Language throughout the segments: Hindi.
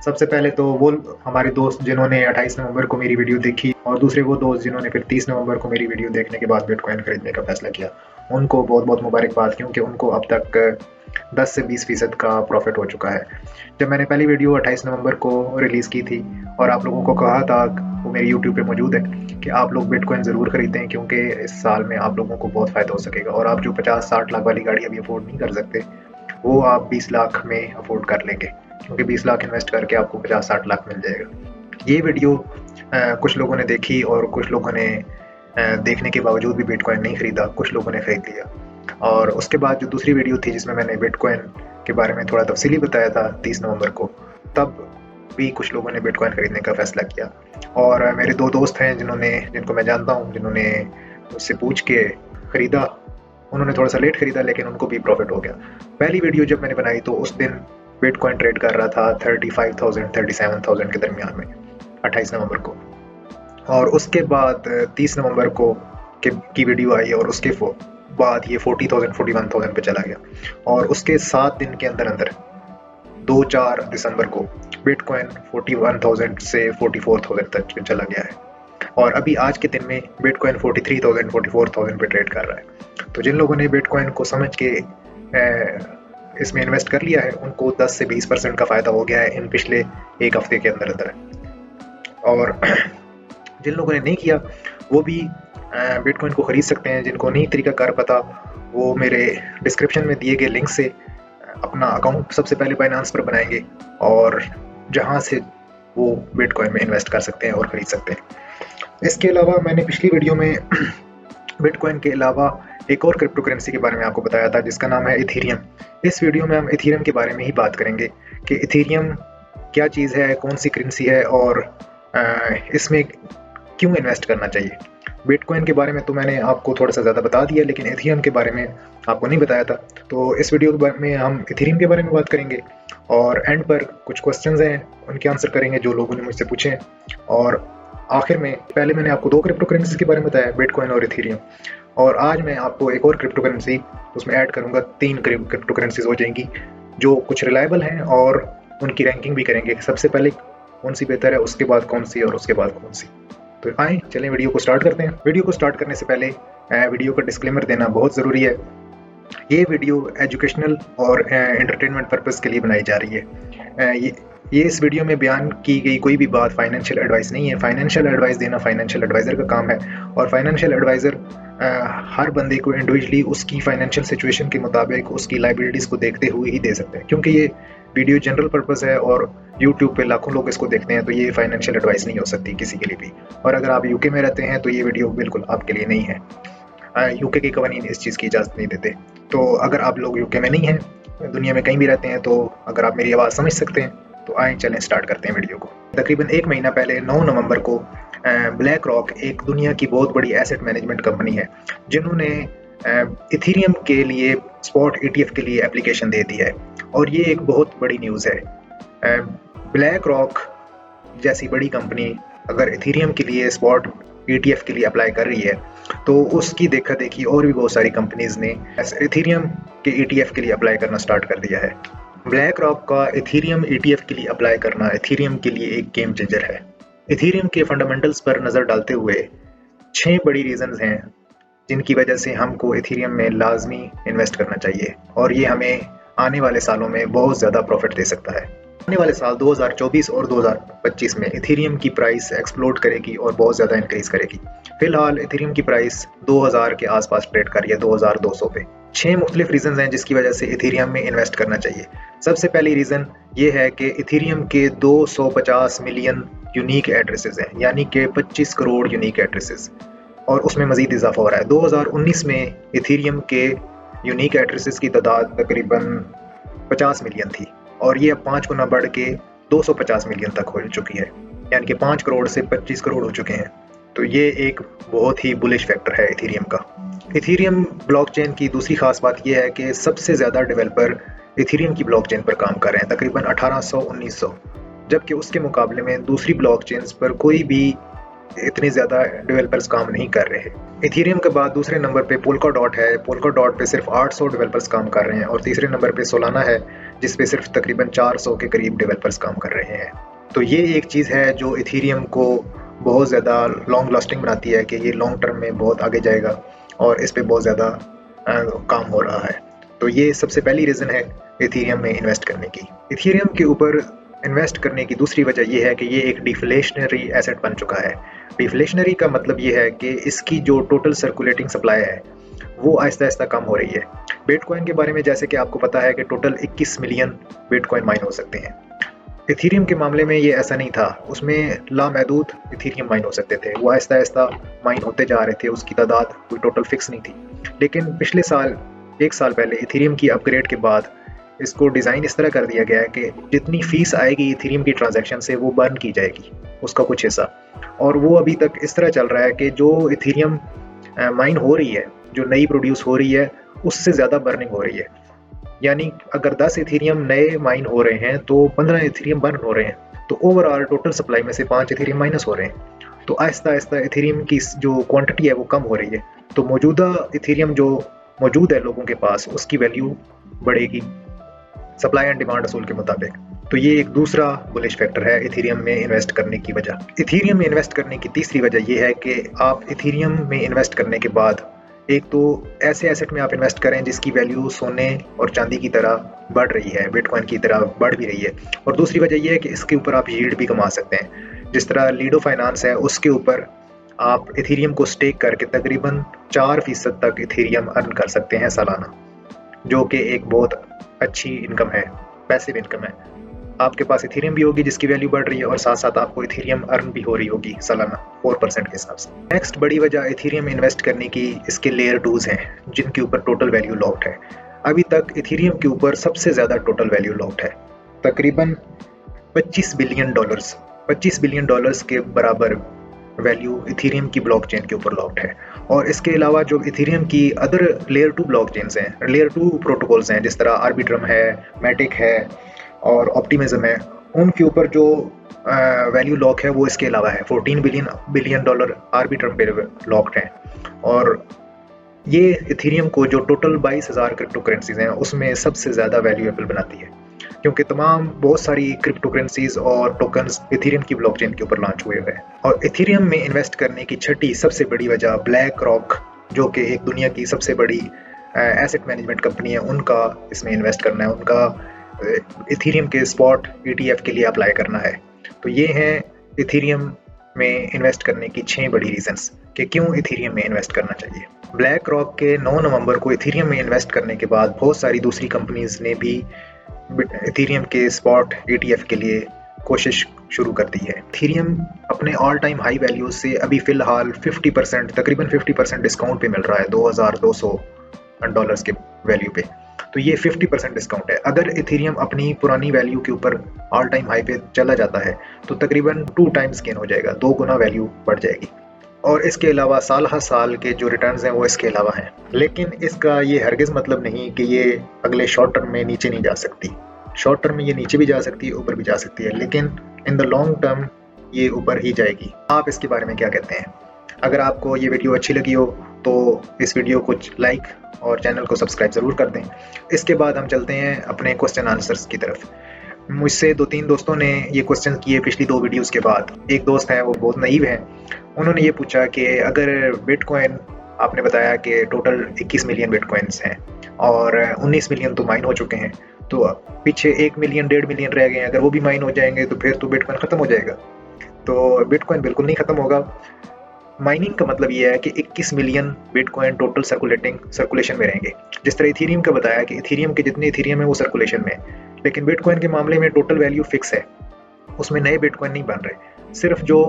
सबसे पहले तो वो हमारे दोस्त जिन्होंने 28 नवंबर को मेरी वीडियो देखी और दूसरे वो दोस्त जिन्होंने फिर 30 नवंबर को मेरी वीडियो देखने के बाद बिटकॉइन खरीदने का फैसला किया, उनको बहुत-बहुत मुबारकबाद, क्योंकि उनको अब तक 10 से 20% का प्रॉफिट हो चुका है। जब मैंने पहली वीडियो 28 नवंबर को रिलीज़ की थी और आप लोगों को कहा था, वो मेरी यूट्यूब पे मौजूद है, कि आप लोग बिटकॉइन ज़रूर खरीदें क्योंकि इस साल में आप लोगों को बहुत फ़ायदा हो सकेगा और आप जो 50-60 लाख वाली गाड़ी अभी अफोर्ड नहीं कर सकते, वो आप 20 लाख में अफोर्ड कर लेंगे, क्योंकि 20 लाख इन्वेस्ट करके आपको 50-60 लाख मिल जाएगा। ये वीडियो कुछ लोगों ने देखी और कुछ लोगों ने देखने के बावजूद भी बिटकॉइन नहीं खरीदा, कुछ लोगों ने खरीद लिया। और उसके बाद जो दूसरी वीडियो थी जिसमें मैंने बिटकॉइन के बारे में थोड़ा तफसीली बताया था 30 नवंबर को, तब भी कुछ लोगों ने बिटकॉइन खरीदने का फैसला किया। और मेरे 2 दोस्त हैं जिनको मैं जानता हूँ, जिन्होंने मुझसे पूछ के खरीदा। उन्होंने थोड़ा सा लेट खरीदा लेकिन उनको भी प्रॉफिट हो गया। पहली वीडियो जब मैंने बनाई तो उस दिन बिटकॉइन ट्रेड कर रहा था 35,000 37,000 के दरमियान में 28 नवंबर को। और उसके बाद 30 नवंबर को की वीडियो आई और उसके बाद ये 40,000 41,000 पे चला गया। और उसके 7 दिन के अंदर अंदर 2-4 दिसंबर को बिटकॉइन 41,000 से 44,000 तक चला गया है। और अभी आज के दिन में बिटकॉइन 43,000 44,000 पे ट्रेड कर रहा है। तो जिन लोगों ने बिटकॉइन को समझ के इसमें इन्वेस्ट कर लिया है, उनको 10 से 20% का फ़ायदा हो गया है इन पिछले एक हफ्ते के अंदर अंदर। और जिन लोगों ने नहीं किया वो भी बिटकॉइन को ख़रीद सकते हैं। जिनको नहीं तरीकाकार पता, वो मेरे डिस्क्रिप्शन में दिए गए लिंक से अपना अकाउंट सबसे पहले बाइनेंस पर बनाएंगे और जहां से वो बिटकॉइन में इन्वेस्ट कर सकते हैं और ख़रीद सकते हैं। इसके अलावा मैंने पिछली वीडियो में बिटकॉइन के अलावा एक और क्रिप्टो करेंसी के बारे में आपको बताया था जिसका नाम है इथेरियम। इस वीडियो में हम इथेरियम के बारे में ही बात करेंगे कि इथेरियम क्या चीज़ है, कौन सी करेंसी है और इसमें क्यों इन्वेस्ट करना चाहिए। बिटकॉइन के बारे में तो मैंने आपको थोड़ा सा ज़्यादा बता दिया, लेकिन इथेरियम के बारे में आपको नहीं बताया था। तो इस वीडियो के बारे में हम इथेरियम के बारे में बात करेंगे और एंड पर कुछ क्वेश्चंस हैं उनके आंसर करेंगे जो लोगों ने मुझसे पूछे हैं। और आखिर में पहले मैंने आपको 2 क्रिप्टो करेंसी के बारे में बताया, बिटकॉइन और इथेरियम, और आज मैं आपको एक और क्रिप्टो करेंसी उसमें ऐड करूँगा। 3 क्रिप्टो करेंसीज हो जाएंगी जो कुछ रिलायबल हैं और उनकी रैंकिंग भी करेंगे, सबसे पहले कौन सी बेहतर है, उसके बाद कौन सी और उसके बाद कौन सी। तो आए चलें वीडियो को स्टार्ट करते हैं। वीडियो को स्टार्ट करने से पहले वीडियो का डिस्क्लेमर देना बहुत ज़रूरी है। ये वीडियो एजुकेशनल और एंटरटेनमेंट पर्पस के लिए बनाई जा रही है। ये इस वीडियो में बयान की गई कोई भी बात फाइनेंशियल एडवाइस नहीं है। फाइनेंशियल एडवाइस देना फाइनेंशियल एडवाइज़र का काम है और फाइनेंशियल एडवाइज़र हर बंदे को इंडिविजुअली उसकी फाइनेंशियल सिचुएशन के मुताबिक उसकी लाइबिलिटीज़ को देखते हुए ही दे सकते हैं, क्योंकि ये वीडियो जनरल पर्पस है और यूट्यूब पे लाखों लोग इसको देखते हैं, तो ये फाइनेंशियल एडवाइस नहीं हो सकती किसी के लिए भी। और अगर आप यूके में रहते हैं तो ये वीडियो बिल्कुल आपके लिए नहीं है। यूके के कवानीन इस चीज़ की इजाज़त नहीं देते। तो अगर आप लोग यूके में नहीं हैं, दुनिया में कहीं भी रहते हैं, तो अगर आप मेरी आवाज़ समझ सकते हैं तो आए चलें स्टार्ट करते हैं वीडियो को। तकरीबन 1 महीना पहले 9 नवंबर को ब्लैक रॉक एक दुनिया की बहुत बड़ी एसेट मैनेजमेंट कंपनी है जिन्होंने इथेरियम के लिए स्पॉट ETF के लिए एप्लीकेशन दे दी है और ये एक बहुत बड़ी न्यूज़ है। ब्लैक रॉक जैसी बड़ी कंपनी अगर इथेरियम के लिए स्पॉट ETF के लिए अप्लाई कर रही है तो उसकी देखा देखी और भी बहुत सारी कंपनीज ने इथेरियम के ETF के लिए अप्लाई करना स्टार्ट कर दिया है। ब्लैक रॉक का इथेरियम ETF के लिए अप्लाई करना इथेरियम के लिए एक गेम चेंजर है। इथेरियम के फंडामेंटल्स पर नज़र डालते हुए 6 बड़ी रीजंस हैं जिनकी वजह से हमको इथेरियम में लाजमी इन्वेस्ट करना चाहिए और ये हमें आने वाले सालों में बहुत ज़्यादा प्रॉफिट दे सकता है। आने वाले साल 2024 और 2025 में इथेरियम की प्राइस एक्सप्लोड करेगी और बहुत ज़्यादा इंक्रीज करेगी। फिलहाल इथेरियम की प्राइस 2000 के आसपास ट्रेड कर रही है, 2200 पे। 6 मुख्तलिफ रीजन हैं जिसकी वजह से इथेरियम में इन्वेस्ट करना चाहिए। सबसे पहली रीज़न ये है कि इथेरियम के 250 मिलियन यूनिक एड्रेसेस हैं, यानी कि 25 करोड़ यूनिक एड्रेसेस, और उसमें मज़ीद इजाफा हो रहा है। 2019 में इथेरियम के यूनिक एड्रेसेस की तादाद तकरीबन 50 मिलियन थी और ये अब 5 गुना बढ़ के 250 मिलियन तक हो चुकी है, यानी कि 5 करोड़ से 25 करोड़ हो चुके हैं। तो ये एक बहुत ही बुलिश फैक्टर है इथेरियम का। इथेरियम ब्लॉकचेन की दूसरी खास बात यह है कि सबसे ज़्यादा डेवलपर इथेरियम की ब्लॉकचेन पर काम कर रहे हैं, तकरीबन 1800-1900, जबकि उसके मुकाबले में दूसरी ब्लॉकचेन्स पर कोई भी इतने ज़्यादा डेवलपर्स काम नहीं कर रहे। इथेरियम के बाद दूसरे नंबर पे पोल्का डॉट है। पोल्का डॉट पे सिर्फ 800 डेवलपर्स काम कर रहे हैं और तीसरे नंबर पे सोलाना है जिस पे सिर्फ तकरीबन 400 के करीब डेवलपर्स काम कर रहे हैं। तो ये एक चीज़ है जो इथेरियम को बहुत ज़्यादा लॉन्ग लास्टिंग बनाती है कि ये लॉन्ग टर्म में बहुत आगे जाएगा और इस पे बहुत ज़्यादा काम हो रहा है। तो ये सबसे पहली रीज़न है इथेरियम में इन्वेस्ट करने की। इथेरियम के ऊपर इन्वेस्ट करने की दूसरी वजह ये है कि ये एक डिफ्लेशनरी एसेट बन चुका है। डिफ्लेशनरी का मतलब ये है कि इसकी जो टोटल सर्कुलेटिंग सप्लाई है वो आहिस्ता आहिस्ता कम हो रही है। बिटकॉइन के बारे में जैसे कि आपको पता है कि टोटल 21 मिलियन बिटकॉइन माइन हो सकते हैं। इथेरियम के मामले में ये ऐसा नहीं था, उसमें लामहदूद इथेरियम माइन हो सकते थे, वो आहिस्ता आहिस्ता माइन होते जा रहे थे, उसकी तादाद कोई टोटल फिक्स नहीं थी। लेकिन पिछले साल, 1 साल पहले इथेरियम की अपग्रेड के बाद इसको डिज़ाइन इस तरह कर दिया गया है कि जितनी फीस आएगी इथेरियम की ट्रांजैक्शन से वो बर्न की जाएगी, उसका कुछ हिस्सा। और वो अभी तक इस तरह चल रहा है कि जो इथेरियम माइन हो रही है, जो नई प्रोड्यूस हो रही है, उससे ज़्यादा बर्निंग हो रही है। यानी अगर 10 इथेरियम नए माइन हो रहे हैं तो 15 इथेरियम बर्न हो रहे हैं, तो ओवरऑल टोटल सप्लाई में से 5 इथेरियम माइनस हो रहे हैं। तो आहिस्ता आहिस्ता इथेरियम की जो क्वांटिटी है वो कम हो रही है। तो मौजूदा इथेरियम जो मौजूद है लोगों के पास, उसकी वैल्यू बढ़ेगी सप्लाई एंड डिमांड असूल के मुताबिक। तो ये एक दूसरा बुलिश फैक्टर है इथेरियम में इन्वेस्ट करने की वजह। इथेरियम में इन्वेस्ट करने की तीसरी वजह ये है कि आप इथेरियम में इन्वेस्ट करने के बाद एक तो ऐसे एसेट में आप इन्वेस्ट करें जिसकी वैल्यू सोने और चांदी की तरह बढ़ रही है, बिटकॉइन की तरह बढ़ भी रही है। और दूसरी वजह यह है कि इसके ऊपर आप यील्ड भी कमा सकते हैं। जिस तरह लीडो फाइनेंस है, उसके ऊपर आप इथेरियम को स्टेक करके तकरीबन 4% तक इथेरियम अर्न कर सकते हैं सालाना, जो कि एक बहुत अच्छी इनकम है, पैसिव इनकम है। आपके पास इथेरियम भी होगी जिसकी वैल्यू बढ़ रही है और साथ साथ आपको इथेरियम अर्न भी हो रही होगी सालाना 4% के हिसाब से। नेक्स्ट बड़ी वजह इथेरियम में इन्वेस्ट करने की इसके लेयर 2s हैं, जिनके ऊपर टोटल वैल्यू लॉक्ड है। अभी तक इथेरियम के ऊपर सबसे ज़्यादा टोटल वैल्यू लॉक्ड है, तकरीबन $25 बिलियन के बराबर वैल्यू इथेरियम की ब्लॉकचेन के ऊपर लॉक्ड है। और इसके अलावा जो इथेरियम की अदर लेयर 2 ब्लॉकचेन्स हैं, लेयर 2 प्रोटोकॉल्स हैं, जिस तरह आर्बिट्रम है, मैटिक है और ऑप्टिमिज्म है, उनके ऊपर जो वैल्यू लॉक है वो इसके अलावा है। $14 बिलियन आर्बिट्रम पे लॉक्ड है। और ये इथेरियम को जो टोटल 22,000 क्रिप्टो करेंसीज हैं उसमें सबसे ज़्यादा वैल्यूएबल बनाती है, क्योंकि तमाम बहुत सारी क्रिप्टो करेंसीज और टोकन्स इथेरियम की ब्लॉकचेन के ऊपर लॉन्च हुए हैं। और इथेरियम में इन्वेस्ट करने की छठी सबसे बड़ी वजह ब्लैक रॉक, जो कि एक दुनिया की सबसे बड़ी एसेट मैनेजमेंट कंपनी है, उनका इसमें इन्वेस्ट करना है, उनका इथेरियम के स्पॉट ETF के लिए अप्लाई करना है। तो ये हैं इथेरियम में इन्वेस्ट करने की 6 बड़ी रीजंस कि क्यों इथेरियम में इन्वेस्ट करना चाहिए। ब्लैक रॉक के 9 नवंबर को इथेरियम में इन्वेस्ट करने के बाद बहुत सारी दूसरी कंपनीज ने भी इथेरियम के स्पॉट ETF के लिए कोशिश शुरू कर दी है। इथेरियम अपने ऑल टाइम हाई वैल्यू से अभी फिलहाल 50%, तकरीबन 50% डिस्काउंट पे मिल रहा है, $2,200 के वैल्यू पे। तो ये 50% डिस्काउंट है। अगर इथेरियम अपनी पुरानी वैल्यू के ऊपर ऑल टाइम हाई पे चला जाता है तो तकरीबन 2 टाइम्स गेन हो जाएगा, 2 गुना वैल्यू बढ़ जाएगी। और इसके अलावा साल हर साल के जो रिटर्न्स हैं वो इसके अलावा हैं। लेकिन इसका ये हरगिज़ मतलब नहीं कि ये अगले शॉर्ट टर्म में नीचे नहीं जा सकती। शॉर्ट टर्म में ये नीचे भी जा सकती है, ऊपर भी जा सकती है, लेकिन इन द लॉन्ग टर्म ये ऊपर ही जाएगी। आप इसके बारे में क्या कहते हैं? अगर आपको ये वीडियो अच्छी लगी हो तो इस वीडियो को लाइक और चैनल को सब्सक्राइब ज़रूर कर दें। इसके बाद हम चलते हैं अपने क्वेश्चन आंसर्स की तरफ। मुझसे 2-3 दोस्तों ने ये क्वेश्चन किए पिछली 2 वीडियोस के बाद। एक दोस्त है, वो बहुत नईव है, उन्होंने ये पूछा कि अगर बिटकॉइन, आपने बताया कि टोटल 21 मिलियन बिटकॉइंस हैं और 19 मिलियन तो माइन हो चुके हैं, तो पीछे 1 मिलियन 1.5 मिलियन रह गए हैं, अगर वो भी माइन हो जाएंगे तो फिर तो बिटकॉइन ख़त्म हो जाएगा। तो बिटकॉइन बिल्कुल नहीं ख़त्म होगा। माइनिंग का मतलब ये है कि 21 मिलियन बिटकॉइन टोटल सर्कुलेशन में रहेंगे। जिस तरह इथेरियम का बताया कि इथेरियम के जितने इथेरियम है वो सर्कुलेशन में, लेकिन बिटकॉइन के मामले में टोटल वैल्यू फिक्स है, उसमें नए बिटकॉइन नहीं बन रहे। सिर्फ जो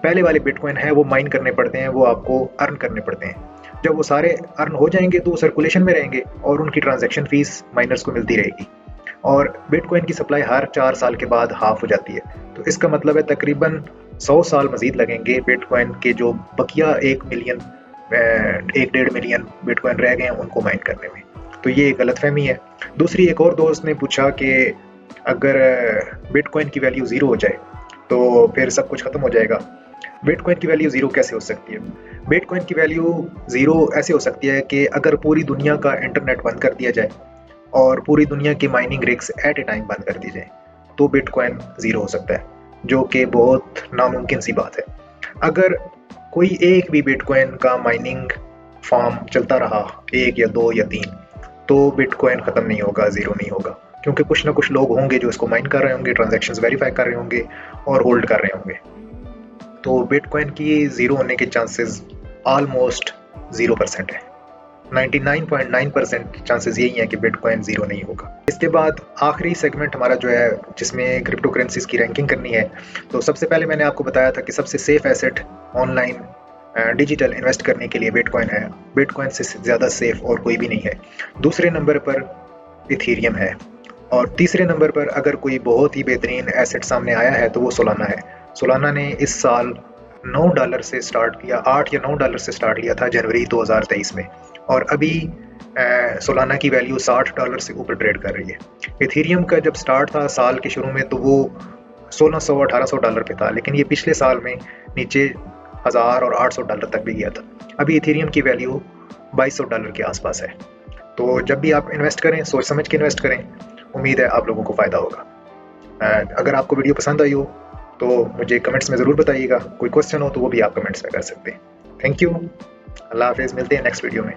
पहले वाले बिटकॉइन है वो माइन करने पड़ते हैं, वो आपको अर्न करने पड़ते हैं। जब वो सारे अर्न हो जाएंगे तो वो सर्कुलेशन में रहेंगे और उनकी ट्रांजैक्शन फीस माइनर्स को मिलती रहेगी। और बिटकॉइन की सप्लाई हर 4 साल के बाद हाफ हो जाती है, तो इसका मतलब है तकरीबन 100 साल मजीद लगेंगे बिटकॉइन के जो बकिया 1-1.5 मिलियन बिटकॉइन रह गए हैं उनको माइन करने में। तो ये एक गलतफहमी है। दूसरी, एक और दोस्त ने पूछा कि अगर बिटकॉइन की वैल्यू 0 हो जाए तो फिर सब कुछ ख़त्म हो जाएगा। बिटकॉइन की वैल्यू 0 कैसे हो सकती है? बिटकॉइन की वैल्यू 0 ऐसे हो सकती है कि अगर पूरी दुनिया का इंटरनेट बंद कर दिया जाए और पूरी दुनिया की mining rigs at a time बंद कर दी जाए तो बिटकॉइन ज़ीरो हो सकता है, जो कि बहुत नामुमकिन सी बात है। अगर कोई एक भी बिटकॉइन का माइनिंग फार्म चलता रहा, एक या दो या तीन, तो बिटकॉइन ख़त्म नहीं होगा, ज़ीरो नहीं होगा, क्योंकि कुछ ना कुछ लोग होंगे जो इसको माइन कर रहे होंगे, ट्रांजैक्शंस वेरीफाई कर रहे होंगे और होल्ड कर रहे होंगे। तो बिटकॉइन की ज़ीरो होने के चांसेस ऑलमोस्ट 0% है। 99.9% चांसेस यही हैं कि बिटकॉइन ज़ीरो नहीं होगा। इसके बाद आखिरी सेगमेंट हमारा जो है, जिसमें क्रिप्टो करेंसीज की रैंकिंग करनी है। तो सबसे पहले मैंने आपको बताया था कि सबसे safe asset online digital invest करने के लिए बिटकॉइन है। बिटकॉइन से ज़्यादा सेफ और कोई भी नहीं है। दूसरे नंबर पर इथेरियम है और तीसरे नंबर पर अगर कोई बहुत ही बेहतरीन एसेट सामने आया है तो वो सोलाना है। सोलाना ने इस साल $9 से स्टार्ट किया, 8 या $9 से स्टार्ट किया था जनवरी 2023 में, और अभी सोलाना की वैल्यू $60 से ऊपर ट्रेड कर रही है। इथेरियम का जब स्टार्ट था साल के शुरू में तो वो $1600-1800 पे था, लेकिन ये पिछले साल में नीचे 1000 और $800 तक भी गया था। अभी इथेरियम की वैल्यू $2200 के आसपास है। तो जब भी आप इन्वेस्ट करें, सोच समझ के इन्वेस्ट करें। उम्मीद है आप लोगों को फ़ायदा होगा। अगर आपको वीडियो पसंद आई हो तो मुझे कमेंट्स में ज़रूर बताइएगा। कोई क्वेश्चन हो तो वो भी आप कमेंट्स में कर सकते हैं। Thank you. अल्लाह हाफिज़, मिलते हैं नेक्स्ट वीडियो में।